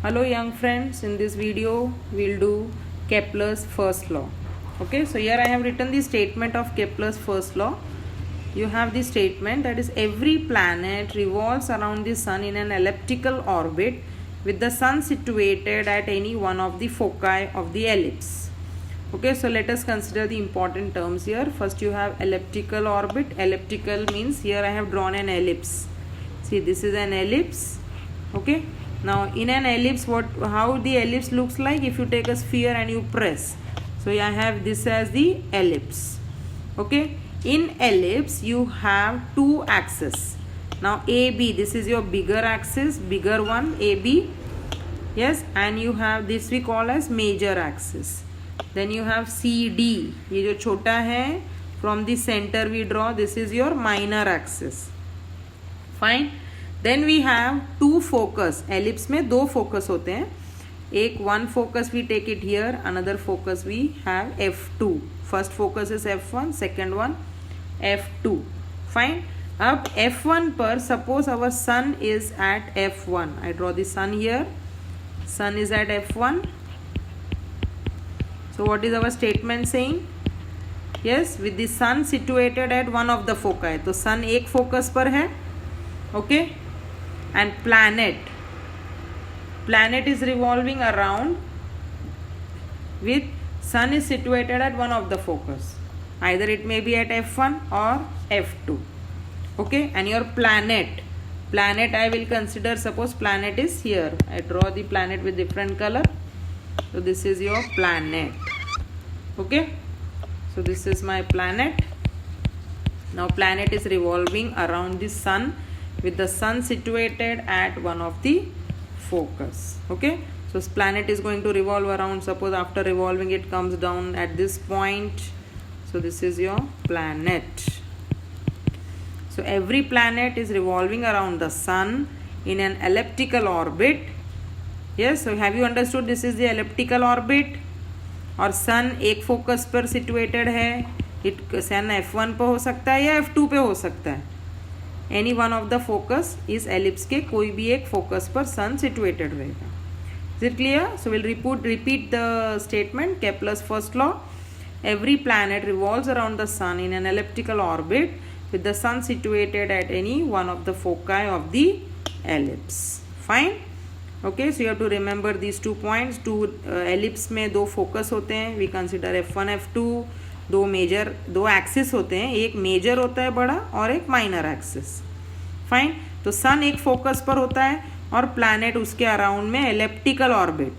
Hello young friends, in this video we'll do Kepler's first law. Okay, so here I have written the statement of Kepler's first law. You have the statement that is every planet revolves around the sun in an elliptical orbit with the sun situated at any one of the foci of the ellipse. Okay, so let us consider the important terms here. First you have elliptical orbit. Elliptical means here I have drawn an ellipse. See, this is an ellipse. Okay, now in an ellipse, how the ellipse looks like? If you take a sphere and you press, so I have this as the ellipse. Okay, in ellipse you have two axes. Now AB, this is your bigger axis, bigger one, AB. Yes, and you have this we call as major axis. Then you have CD, ये जो छोटा है, from the center we draw, this is your minor axis. Fine. Then we have two focus. Ellipse में दो focus होते हैं. एक one focus we take it here, another focus we have F2. First focus is F1, second one F2. Fine. अब F1 पर suppose our sun is at F1. I draw the sun here. Sun is at F1. So what is our statement saying? Yes, with the sun situated at one of the foci. तो sun एक focus पर है. Okay. And planet is revolving around with sun is situated at one of the focus, either it may be at F1 or F2. Okay, and your planet I will consider, suppose planet is here, I draw the planet with different color, so this is your planet. Okay, so this is my planet. Now planet is revolving around the sun with the sun situated at one of the focus. Okay, so planet is going to revolve around, suppose after revolving it comes down at this point, so this is your planet. So every planet is revolving around the sun in an elliptical orbit. Yes, so have you understood this is the elliptical orbit? और sun एक focus पर situated है, sun F1 पे हो सकता है या F2 पे हो सकता है. Any one of the focus is ellipse के कोई भी एक focus पर sun situated रहेगा. Is it clear? So we'll repeat the statement. Kepler's first law. Every planet revolves around the sun in an elliptical orbit with the sun situated at any one of the foci of the ellipse. Fine. Okay, so you have to remember these 2 points. Ellipse में दो focus होते हैं. We consider F1, F2. दो axis होते हैं, एक major होता है बड़ा और एक माइनर एक्सिस. फाइन. तो सन एक फोकस पर होता है और प्लैनेट उसके अराउंड में elliptical orbit.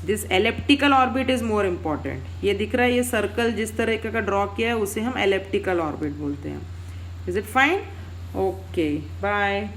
This elliptical orbit is more important. ये दिख रहा है, ये सर्कल जिस तरह का ड्रॉ किया है उसे हम एलिप्टिकल ऑर्बिट बोलते हैं. Is it fine? Okay, bye.